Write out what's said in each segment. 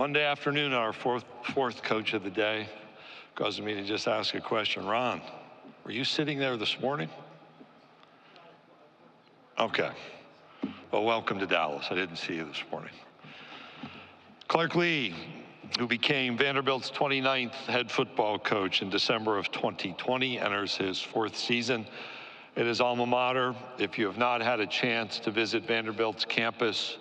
Monday afternoon, our fourth coach of the day caused me to just ask a question. Ron, were you sitting there this morning? Okay. Well, welcome to Dallas. I didn't see you this morning. Clark Lee, who became Vanderbilt's 29th head football coach in December of 2020, enters his fourth season at his alma mater. If you have not had a chance to visit Vanderbilt's campus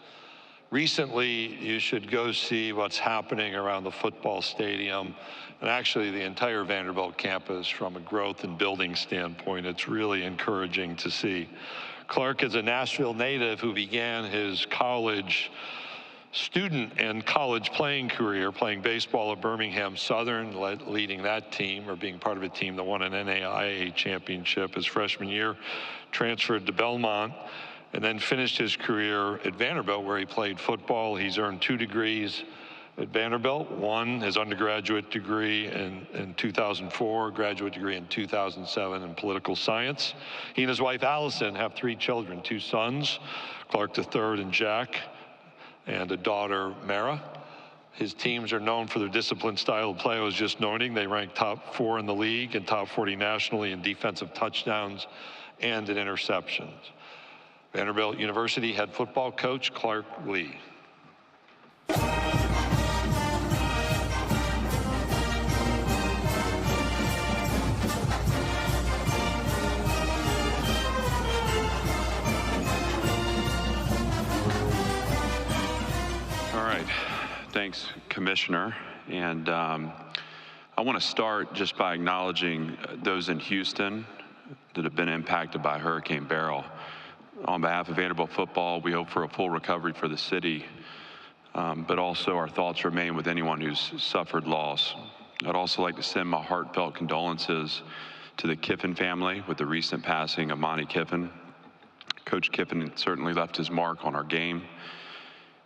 recently, you should go see what's happening around the football stadium and actually the entire Vanderbilt campus from a growth and building standpoint. It's really encouraging to see. Clark is a Nashville native who began his college student and college playing career playing baseball at Birmingham Southern, leading that team or being part of a team that won an NAIA championship his freshman year, transferred to Belmont, and then finished his career at Vanderbilt, where he played football. He's earned 2 degrees at Vanderbilt, one, his undergraduate degree in 2004, graduate degree in 2007 in political science. He and his wife, Allison, have 3 children, 2 sons, Clark III and Jack, and a daughter, Mara. His teams are known for their disciplined style of play. I was just noting they rank top 4 in the league and top 40 nationally in defensive touchdowns and in interceptions. Vanderbilt University head football coach Clark Lee. All right, thanks, Commissioner. And I want to start just by acknowledging those in Houston that have been impacted by Hurricane Beryl. On behalf of Vanderbilt football, we hope for a full recovery for the city, but also our thoughts remain with anyone who's suffered loss. I'd also like to send my heartfelt condolences to the Kiffin family with the recent passing of Monty Kiffin. Coach Kiffin certainly left his mark on our game.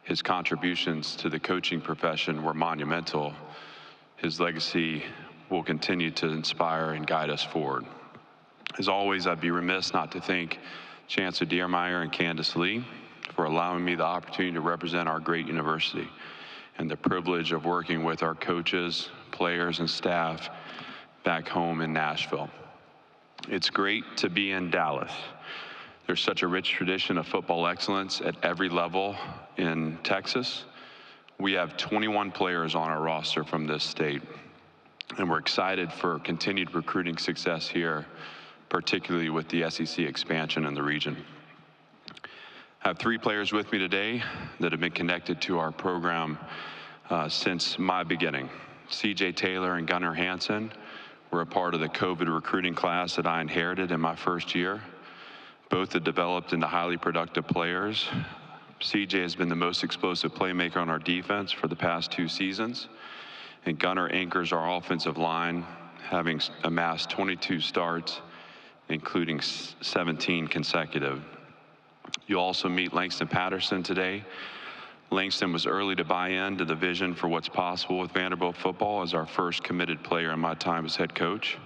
His contributions to the coaching profession were monumental. His legacy will continue to inspire and guide us forward. As always, I'd be remiss not to thank Chancellor Diermeyer and Candace Lee for allowing me the opportunity to represent our great university and the privilege of working with our coaches, players, and staff back home in Nashville. It's great to be in Dallas. There's such a rich tradition of football excellence at every level in Texas. We have 21 players on our roster from this state, and we're excited for continued recruiting success here, particularly with the SEC expansion in the region. I have 3 players with me today that have been connected to our program since my beginning. CJ Taylor and Gunnar Hansen were a part of the COVID recruiting class that I inherited in my first year. Both have developed into highly productive players. CJ has been the most explosive playmaker on our defense for the past 2 seasons, and Gunnar anchors our offensive line, having amassed 22 starts, including 17 consecutive. You'll also meet Langston Patterson today. Langston was early to buy into the vision for what's possible with Vanderbilt football as our first committed player in my time as head coach.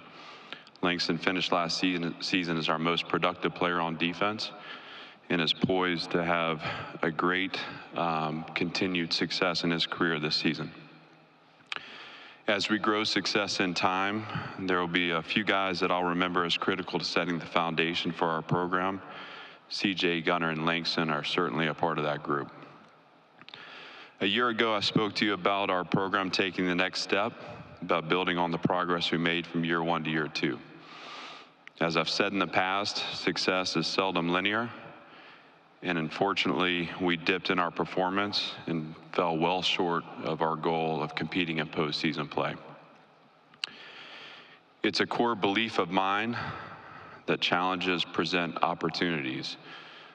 Langston finished last season as our most productive player on defense and is poised to have a great continued success in his career this season. As we grow success in time, there will be a few guys that I'll remember as critical to setting the foundation for our program. CJ, Gunnar, and Langston are certainly a part of that group. A year ago, I spoke to you about our program taking the next step, about building on the progress we made from year 1 to year 2. As I've said in the past, success is seldom linear, and unfortunately, we dipped in our performance and fell well short of our goal of competing in postseason play. It's a core belief of mine that challenges present opportunities,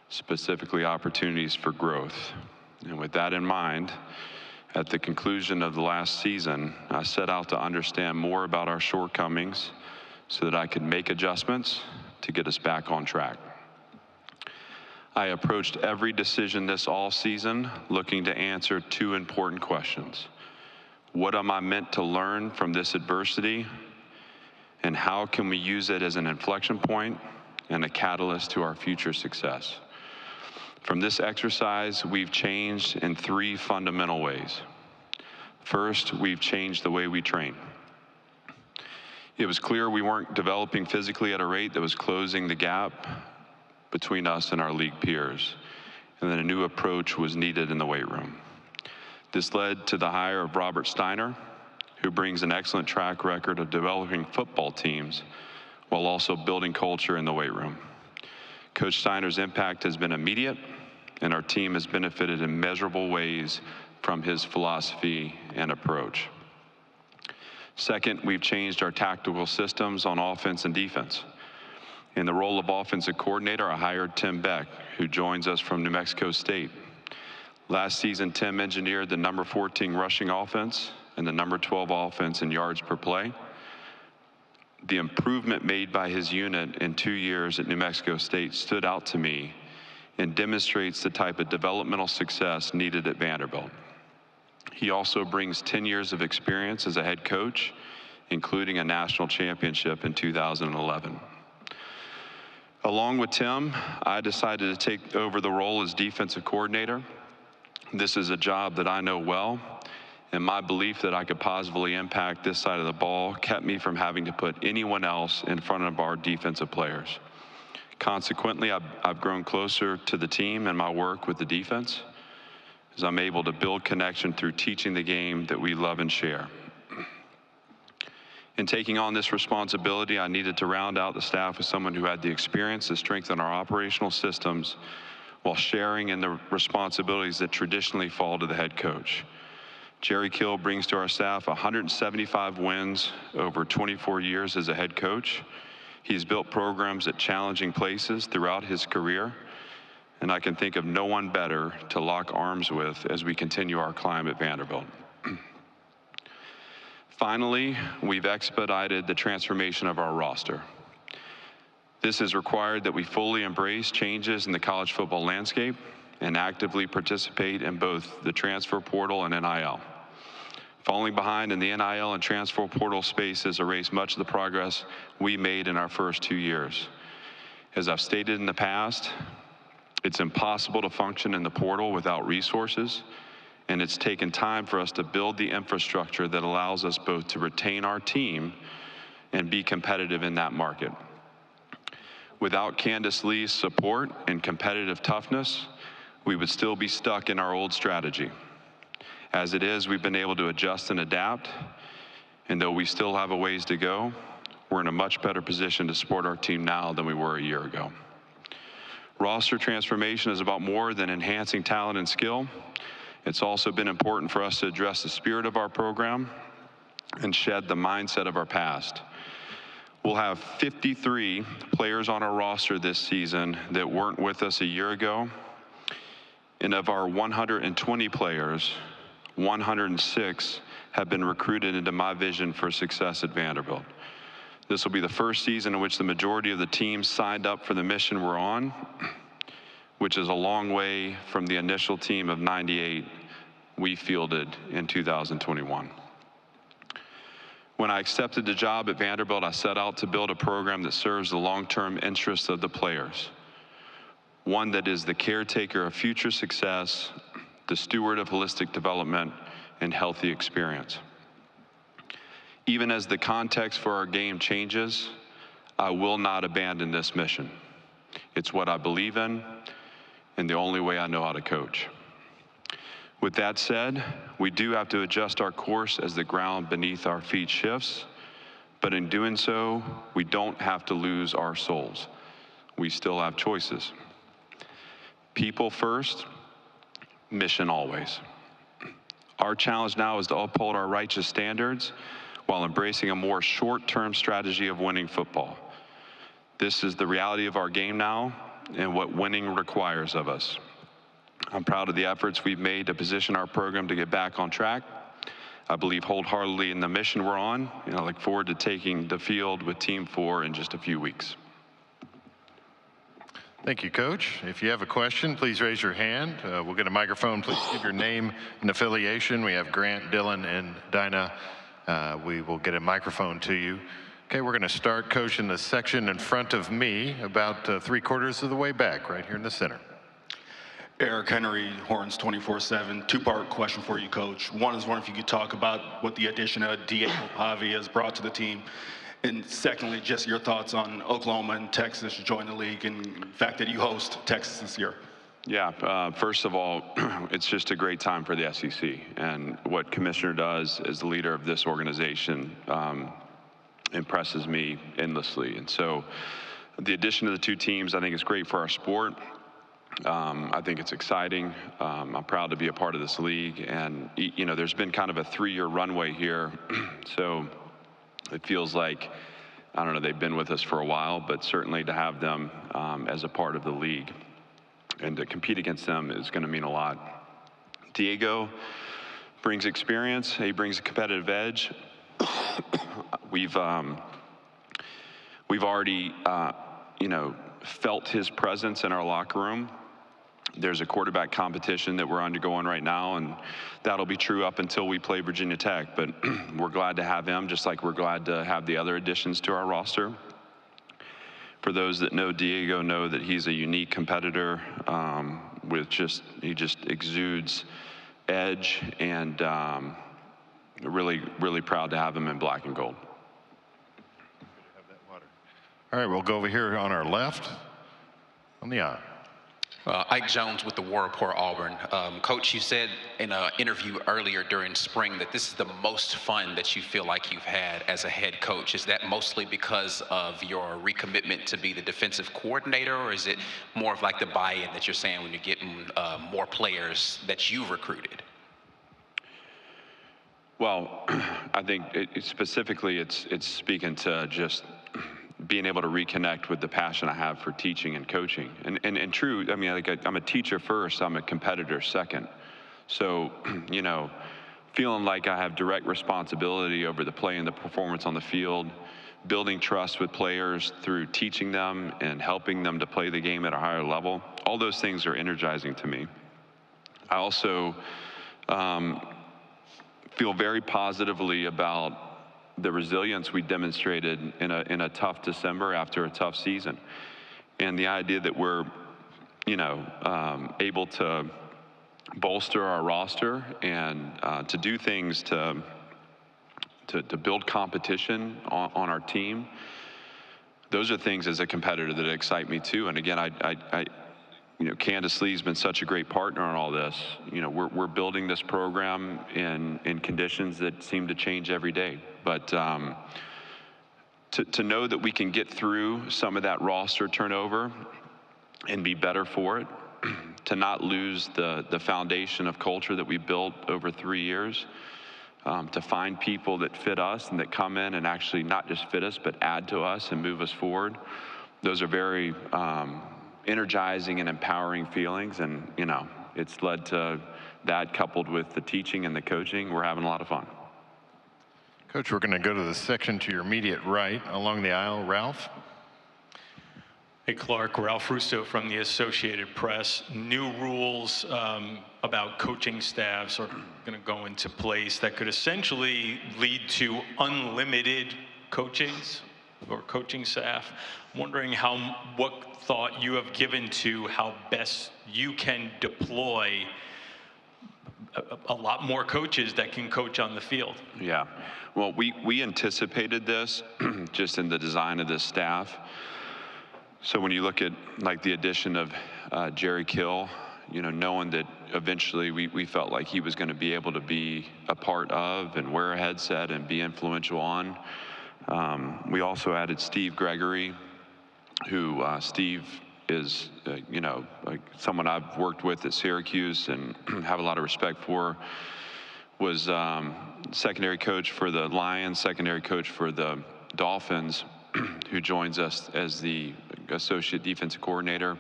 specifically opportunities for growth. And with that in mind, at the conclusion of the last season, I set out to understand more about our shortcomings so that I could make adjustments to get us back on track. I approached every decision this all-season looking to answer 2 important questions. What am I meant to learn from this adversity? And how can we use it as an inflection point and a catalyst to our future success? From this exercise, we've changed in 3 fundamental ways. First, we've changed the way we train. It was clear we weren't developing physically at a rate that was closing the gap between us and our league peers, and that a new approach was needed in the weight room. This led to the hire of Robert Steiner, who brings an excellent track record of developing football teams while also building culture in the weight room. Coach Steiner's impact has been immediate, and our team has benefited in measurable ways from his philosophy and approach. Second, we've changed our tactical systems on offense and defense. In the role of offensive coordinator, I hired Tim Beck, who joins us from New Mexico State. Last season, Tim engineered the number 14 rushing offense and the number 12 offense in yards per play. The improvement made by his unit in 2 years at New Mexico State stood out to me and demonstrates the type of developmental success needed at Vanderbilt. He also brings 10 years of experience as a head coach, including a national championship in 2011. Along with Tim, I decided to take over the role as defensive coordinator. This is a job that I know well, and my belief that I could positively impact this side of the ball kept me from having to put anyone else in front of our defensive players. Consequently, I've grown closer to the team and my work with the defense, as I'm able to build connection through teaching the game that we love and share. In taking on this responsibility, I needed to round out the staff with someone who had the experience to strengthen our operational systems while sharing in the responsibilities that traditionally fall to the head coach. Jerry Kill brings to our staff 175 wins over 24 years as a head coach. He's built programs at challenging places throughout his career, and I can think of no one better to lock arms with as we continue our climb at Vanderbilt. Finally, we've expedited the transformation of our roster. This has required that we fully embrace changes in the college football landscape and actively participate in both the transfer portal and NIL. Falling behind in the NIL and transfer portal space has erased much of the progress we made in our first 2 years. As I've stated in the past, it's impossible to function in the portal without resources, and it's taken time for us to build the infrastructure that allows us both to retain our team and be competitive in that market. Without Candace Lee's support and competitive toughness, we would still be stuck in our old strategy. As it is, we've been able to adjust and adapt, and though we still have a ways to go, we're in a much better position to support our team now than we were a year ago. Roster transformation is about more than enhancing talent and skill. It's also been important for us to address the spirit of our program and shed the mindset of our past. We'll have 53 players on our roster this season that weren't with us a year ago. And of our 120 players, 106 have been recruited into my vision for success at Vanderbilt. This will be the first season in which the majority of the teams signed up for the mission we're on, which is a long way from the initial team of 98 we fielded in 2021. When I accepted the job at Vanderbilt, I set out to build a program that serves the long-term interests of the players, one that is the caretaker of future success, the steward of holistic development, and healthy experience. Even as the context for our game changes, I will not abandon this mission. It's what I believe in, and the only way I know how to coach. With that said, we do have to adjust our course as the ground beneath our feet shifts, but in doing so, we don't have to lose our souls. We still have choices. People first, mission always. Our challenge now is to uphold our righteous standards while embracing a more short-term strategy of winning football. This is the reality of our game now and what winning requires of us. I'm proud of the efforts we've made to position our program to get back on track. I believe wholeheartedly in the mission we're on, and I look forward to taking the field with Team 4 in just a few weeks. Thank you, Coach. If you have a question, please raise your hand. We'll get a microphone. Please give your name and affiliation. We have Grant, Dylan, and Dinah. We will get a microphone to you. Okay, we're going to start, Coach, in the section in front of me, about 3/4 of the way back, right here in the center. Eric Henry, Horns 24/7. Two-part question for you, Coach. One is wondering if you could talk about what the addition of Diego Pavia has brought to the team. And secondly, just your thoughts on Oklahoma and Texas joining the league and the fact that you host Texas this year. Yeah, first of all, it's just a great time for the SEC. And what Commissioner does as the leader of this organization impresses me endlessly. And so the addition of the two teams, I think is great for our sport. I think it's exciting. I'm proud to be a part of this league. And, you know, there's been kind of a 3-year runway here. So it feels like, I don't know, they've been with us for a while, but certainly to have them as a part of the league and to compete against them is going to mean a lot. Diego brings experience. He brings a competitive edge. We've already, you know, felt his presence in our locker room. There's a quarterback competition that we're undergoing right now, and that'll be true up until we play Virginia Tech. But we're glad to have him, just like we're glad to have the other additions to our roster. For those that know Diego, know that he's a unique competitor he just exudes edge, and really, really proud to have him in black and gold. All right, we'll go over here on our left, on the aisle. Ike Jones with the War Report, Auburn. Coach, you said in an interview earlier during spring that this is the most fun that you feel like you've had as a head coach. Is that mostly because of your recommitment to be the defensive coordinator, or is it more of like the buy-in that you're saying when you're getting more players that you've recruited? Well, I think specifically it's speaking to just being able to reconnect with the passion I have for teaching and coaching. And true, I mean, like I'm a teacher first, I'm a competitor second. So, you know, feeling like I have direct responsibility over the play and the performance on the field, building trust with players through teaching them and helping them to play the game at a higher level, all those things are energizing to me. I also feel very positively about the resilience we demonstrated in a tough December after a tough season. And the idea that we're, you know, able to bolster our roster and to do things to build competition on our team, those are things as a competitor that excite me too. And again, you know, Candace Lee's been such a great partner on all this. You know, we're building this program in conditions that seem to change every day. But to know that we can get through some of that roster turnover and be better for it, to not lose the foundation of culture that we built over 3 years, to find people that fit us and that come in and actually not just fit us, but add to us and move us forward. Those are very energizing and empowering feelings, and you know, it's led to that coupled with the teaching and the coaching. We're having a lot of fun. Coach, we're going to go to the section to your immediate right along the aisle. Ralph. Hey, Clark. Ralph Russo from the Associated Press. New rules about coaching staffs are going to go into place that could essentially lead to unlimited coachings or coaching staff. I'm wondering what thought you have given to how best you can deploy a lot more coaches that can coach on the field. Yeah, well, we anticipated this just in the design of this staff. So when you look at like the addition of Jerry Kill, you know, knowing that eventually we felt like he was going to be able to be a part of and wear a headset and be influential on. We also added Steve Gregory, who Steve is, you know, like someone I've worked with at Syracuse and have a lot of respect for. Was secondary coach for the Lions, secondary coach for the Dolphins, who joins us as the associate defensive coordinator.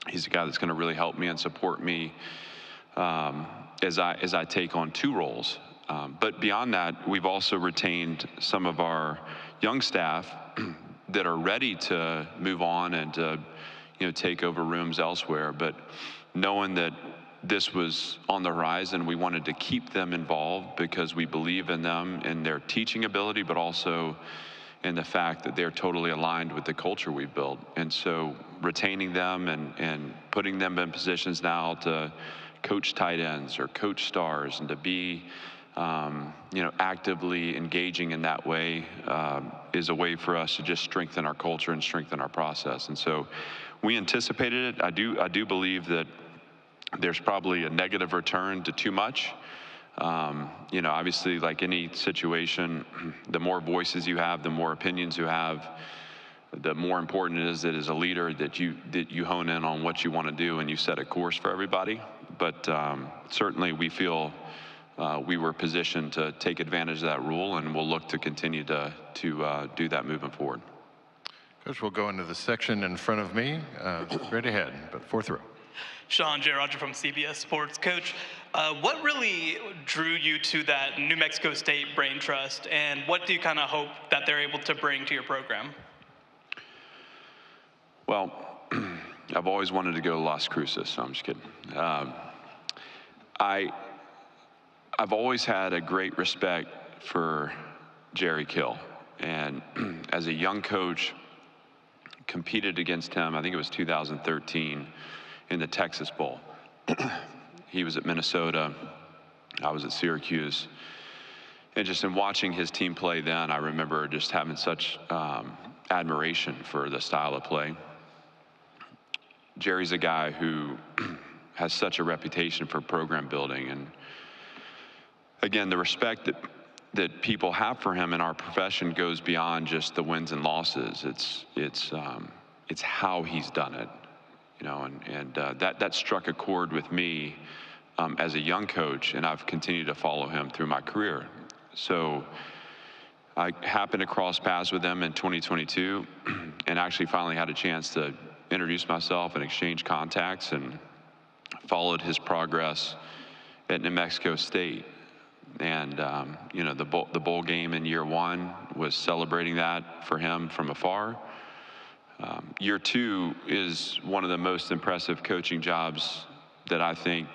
He's a guy that's going to really help me and support me as I take on 2 roles. But beyond that, we've also retained some of our young staff that are ready to move on and to, you know, take over rooms elsewhere. But knowing that this was on the horizon, we wanted to keep them involved because we believe in them and their teaching ability, but also and the fact that they're totally aligned with the culture we built. And so retaining them and putting them in positions now to coach tight ends or coach stars and to be actively engaging in that way is a way for us to just strengthen our culture and strengthen our process. And so we anticipated it. I do believe that there's probably a negative return to too much. Obviously, like any situation, the more voices you have, the more opinions you have, the more important it is that as a leader that you hone in on what you want to do and you set a course for everybody. But certainly we feel we were positioned to take advantage of that rule, and we'll look to continue to do that moving forward. Coach, we'll go into the section in front of me, right ahead, but fourth row. Sean J. Roger from CBS Sports. Coach, what really drew you to that New Mexico State Brain Trust, and what do you kind of hope that they're able to bring to your program? Well, I've always wanted to go to Las Cruces, so I'm just kidding. I've always had a great respect for Jerry Kill, and as a young coach, competed against him, I think it was 2013, in the Texas Bowl. He was at Minnesota, I was at Syracuse, and just in watching his team play then, I remember just having such admiration for the style of play. Jerry's a guy who has such a reputation for program building, and again, the respect that people have for him in our profession goes beyond just the wins and losses. It's how he's done it, and that struck a chord with me as a young coach, and I've continued to follow him through my career. So I happened to cross paths with him in 2022, and actually finally had a chance to introduce myself and exchange contacts, and followed his progress at New Mexico State. And the bowl game in year one was celebrating that for him from afar. Year two is one of the most impressive coaching jobs that I think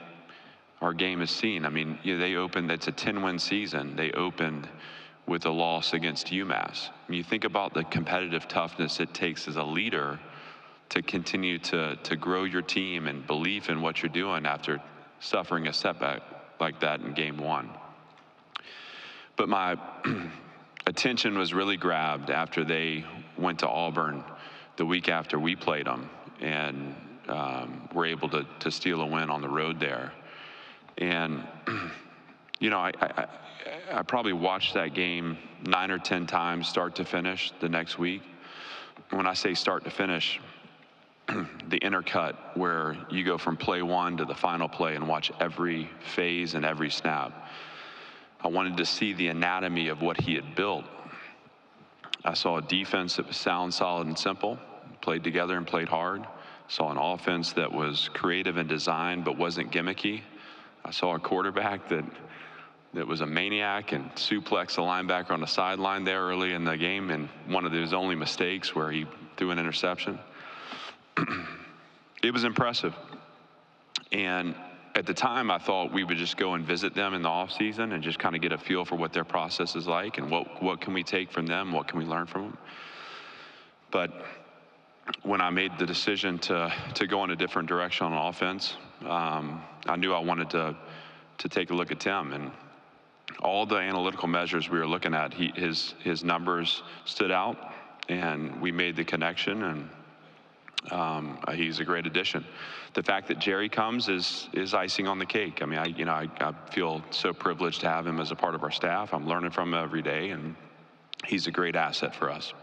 our game has seen. I mean, they opened, it's a 10-win season. They opened with a loss against UMass. I mean, you think about the competitive toughness it takes as a leader to continue to grow your team and belief in what you're doing after suffering a setback like that in game one. But my attention was really grabbed after they went to Auburn the week after we played them, and were able to steal a win on the road there. And, I probably watched that game 9 or 10 times, start to finish, the next week. When I say start to finish, the intercut where you go from play one to the final play and watch every phase and every snap. I wanted to see the anatomy of what he had built. I saw a defense that was sound, solid, and simple, played together and played hard. Saw an offense that was creative in design but wasn't gimmicky. I saw a quarterback that was a maniac and suplexed a linebacker on the sideline there early in the game, and one of his only mistakes where he threw an interception. It was impressive. And at the time, I thought we would just go and visit them in the off season and just kind of get a feel for what their process is like and what can we take from them, what can we learn from them. But when I made the decision to go in a different direction on offense, I knew I wanted to take a look at Tim, and all the analytical measures we were looking at, his numbers stood out, and we made the connection, and he's a great addition. The fact that Jerry comes is icing on the cake. I mean, I feel so privileged to have him as a part of our staff. I'm learning from him every day, and he's a great asset for us.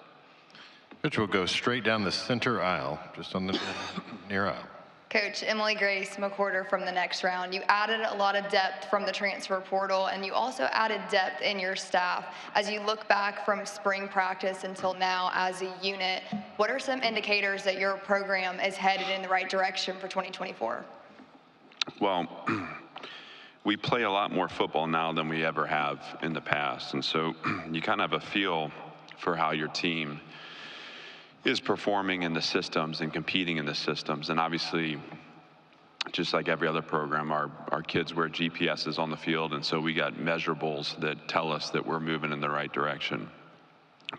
Coach, will go straight down the center aisle, just on the near aisle. Coach, Emily Grace McWhorter from the next round. You added a lot of depth from the transfer portal, and you also added depth in your staff. As you look back from spring practice until now as a unit, what are some indicators that your program is headed in the right direction for 2024? Well, we play a lot more football now than we ever have in the past, and so you kind of have a feel for how your team is performing in the systems and competing in the systems. And obviously, just like every other program, our kids wear GPSs on the field, and so we got measurables that tell us that we're moving in the right direction.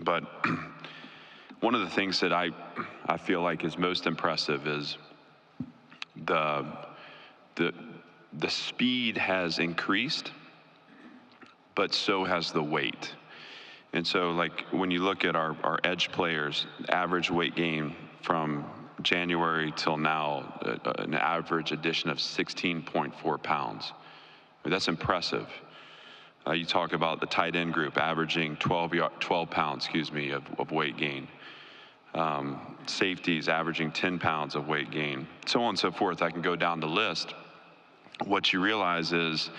But one of the things that I feel like is most impressive is the speed has increased, but so has the weight. And so, like, when you look at our edge players, average weight gain from January till now, an average addition of 16.4 pounds. I mean, that's impressive. You talk about the tight end group averaging 12 pounds, of weight gain. Safeties averaging 10 pounds of weight gain, so on and so forth. I can go down the list. What you realize is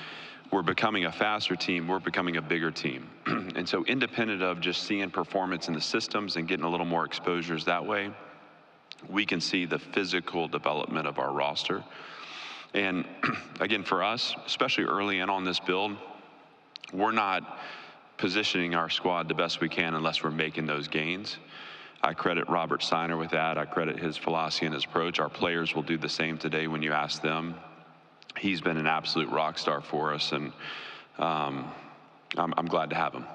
we're becoming a faster team, we're becoming a bigger team. And so independent of just seeing performance in the systems and getting a little more exposures that way, we can see the physical development of our roster. And again, for us, especially early in on this build, we're not positioning our squad the best we can unless we're making those gains. I credit Robert Steiner with that. I credit his philosophy and his approach. Our players will do the same today when you ask them. He's been an absolute rock star for us, and I'm glad to have him.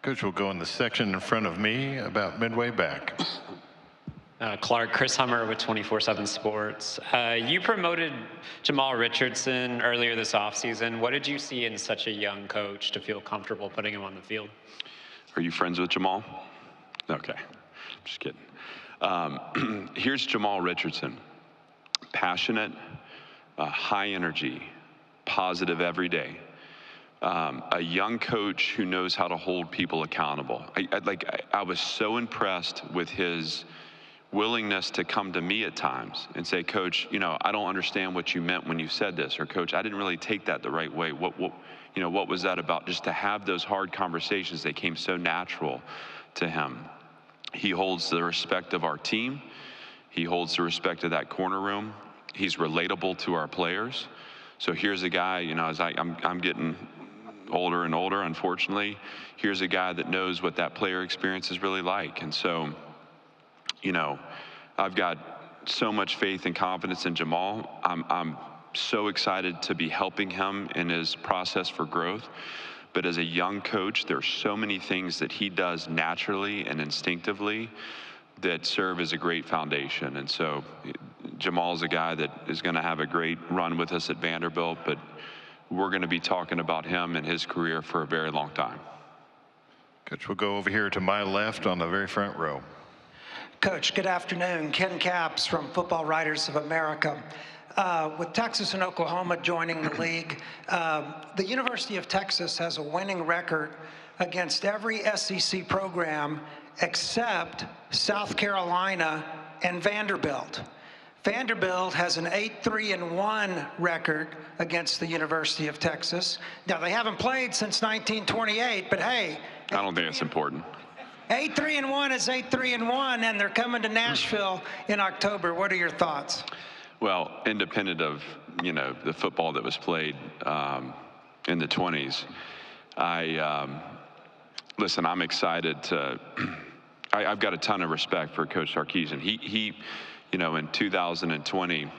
Coach will go in the section in front of me about midway back. Clark, Chris Hummer with 24/7 Sports. You promoted Jamal Richardson earlier this offseason. What did you see in such a young coach to feel comfortable putting him on the field? Are you friends with Jamal? Okay, just kidding. Here's Jamal Richardson. Passionate, high energy, positive every day. A young coach who knows how to hold people accountable. I was so impressed with his willingness to come to me at times and say, Coach, I don't understand what you meant when you said this, or Coach, I didn't really take that the right way. What was that about? Just to have those hard conversations, they came so natural to him. He holds the respect of our team. He holds the respect of that corner room. He's relatable to our players. So here's a guy, as I'm getting older and older, unfortunately, here's a guy that knows what that player experience is really like. And so, I've got so much faith and confidence in Jamal. I'm so excited to be helping him in his process for growth. But as a young coach, there's so many things that he does naturally and instinctively that serve as a great foundation. And so Jamal's a guy that is going to have a great run with us at Vanderbilt, but we're going to be talking about him and his career for a very long time. Coach, we'll go over here to my left on the very front row. Coach, good afternoon. Ken Capps from Football Writers of America. With Texas and Oklahoma joining the league, the University of Texas has a winning record against every SEC program except South Carolina and Vanderbilt. Vanderbilt has an 8-3-1 record against the University of Texas. Now, they haven't played since 1928, but hey. I don't think it's important. 8-3-1 is 8-3-1, and they're coming to Nashville in October. What are your thoughts? Well, independent of, the football that was played in the 20s, listen, I'm excited to, I've got a ton of respect for Coach Sarkisian. He in 2020,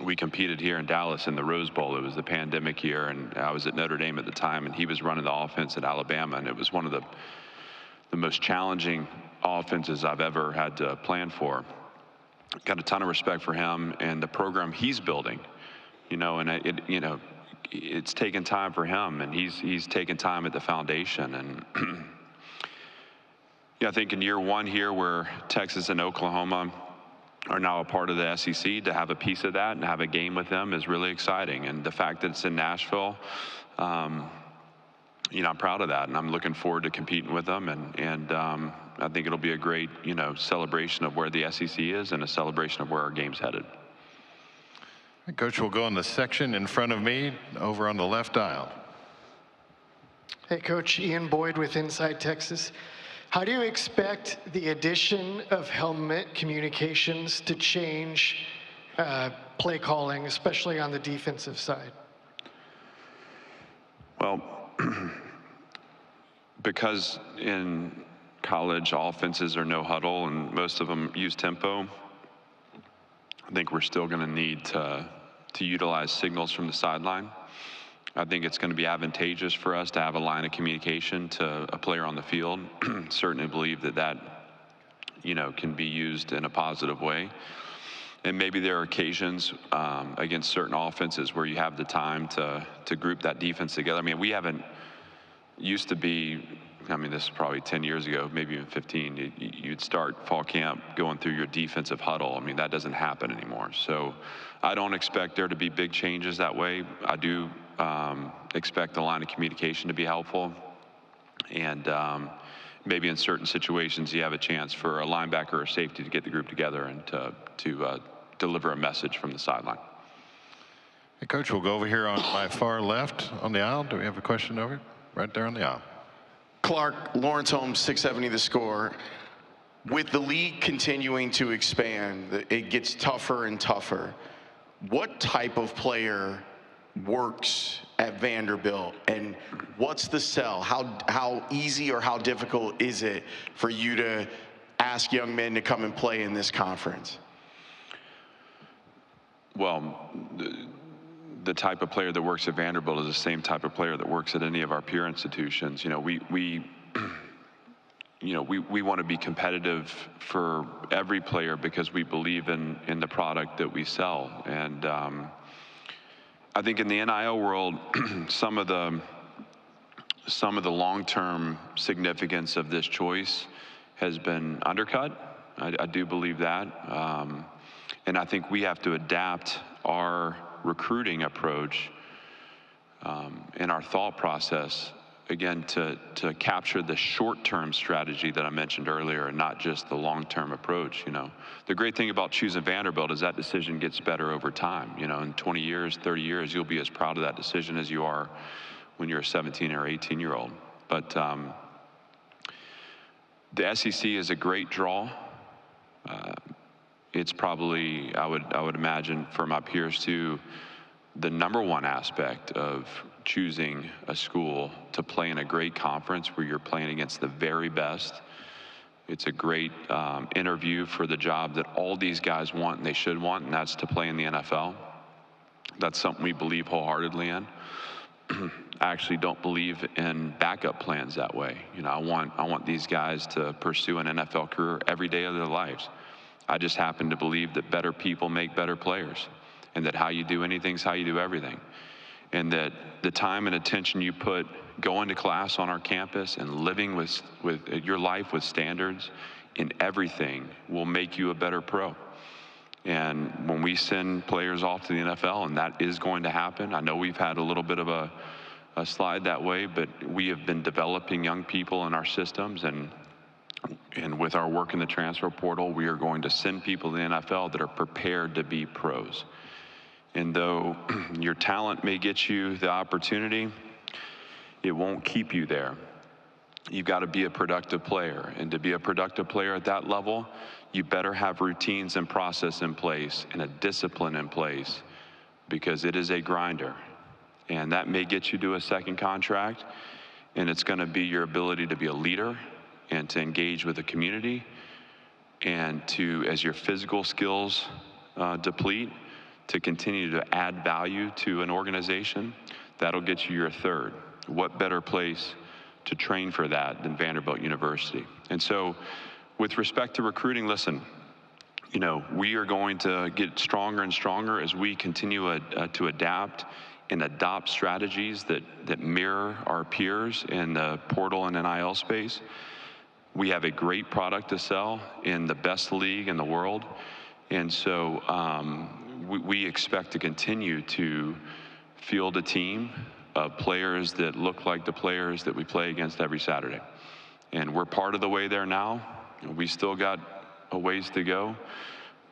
we competed here in Dallas in the Rose Bowl. It was the pandemic year, and I was at Notre Dame at the time, and he was running the offense at Alabama, and it was one of the most challenging offenses I've ever had to plan for. Got a ton of respect for him and the program he's building, and it's taken time for him, and he's taken time at the foundation. And I think in year one here, where Texas and Oklahoma are now a part of the SEC, to have a piece of that and have a game with them is really exciting. And the fact that it's in Nashville, I'm proud of that, and I'm looking forward to competing with them. And I think it'll be a great, celebration of where the SEC is and a celebration of where our game's headed. Coach will go in the section in front of me over on the left aisle. Hey, Coach, Ian Boyd with Inside Texas. How do you expect the addition of helmet communications to change play calling, especially on the defensive side? Well, because in college offenses are no huddle and most of them use tempo, I think we're still going to need to utilize signals from the sideline. I think it's going to be advantageous for us to have a line of communication to a player on the field. Certainly believe that can be used in a positive way. And maybe there are occasions against certain offenses where you have the time to group that defense together. I mean, we haven't used to be, I mean, this is probably 10 years ago, maybe even 15, you'd start fall camp going through your defensive huddle. I mean, that doesn't happen anymore. So I don't expect there to be big changes that way. I do expect the line of communication to be helpful. And maybe in certain situations you have a chance for a linebacker or safety to get the group together and to deliver a message from the sideline. Hey, Coach, we'll go over here on my far left on the aisle. Do we have a question over right there on the aisle? Clark, Lawrence Holmes, 670 The Score. With the league continuing to expand, it gets tougher and tougher. What type of player works at Vanderbilt, and what's the sell? How easy or how difficult is it for you to ask young men to come and play in this conference? Well, the type of player that works at Vanderbilt is the same type of player that works at any of our peer institutions. You know, we want to be competitive for every player because we believe in the product that we sell. And I think in the NIL world, some of the long-term significance of this choice has been undercut. I do believe that. And I think we have to adapt our recruiting approach and our thought process, again, to capture the short-term strategy that I mentioned earlier and not just the long-term approach. You know, the great thing about choosing Vanderbilt is that decision gets better over time. You know, in 20 years, 30 years, you'll be as proud of that decision as you are when you're a 17 or 18-year-old. But the SEC is a great draw. It's probably, I would imagine, for my peers too, the #1 aspect of choosing a school to play in a great conference where you're playing against the very best. It's a great interview for the job that all these guys want and they should want, and that's to play in the NFL. That's something we believe wholeheartedly in. I actually don't believe in backup plans that way. You know, I want these guys to pursue an NFL career every day of their lives. I just happen to believe that better people make better players, and that how you do anything is how you do everything. And that the time and attention you put going to class on our campus and living with your life with standards in everything will make you a better pro. And when we send players off to the NFL, and that is going to happen, I know we've had a little bit of a slide that way, but we have been developing young people in our systems, and with our work in the transfer portal, we are going to send people to the NFL that are prepared to be pros. And though your talent may get you the opportunity, it won't keep you there. You've got to be a productive player. And to be a productive player at that level, you better have routines and process in place and a discipline in place, because it is a grinder. And that may get you to a second contract, and it's going to be your ability to be a leader and to engage with the community, and to, as your physical skills deplete, to continue to add value to an organization. That'll get you your third. What better place to train for that than Vanderbilt University? And so with respect to recruiting, listen, you know, we are going to get stronger and stronger as we continue to adapt and adopt strategies that mirror our peers in the portal and NIL space. We have a great product to sell in the best league in the world. And so we expect to continue to field a team of players that look like the players that we play against every Saturday. And we're part of the way there now. We still got a ways to go,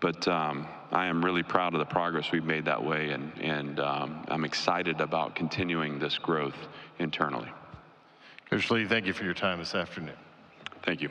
but I am really proud of the progress we've made that way, and I'm excited about continuing this growth internally. Coach Lee, thank you for your time this afternoon. Thank you.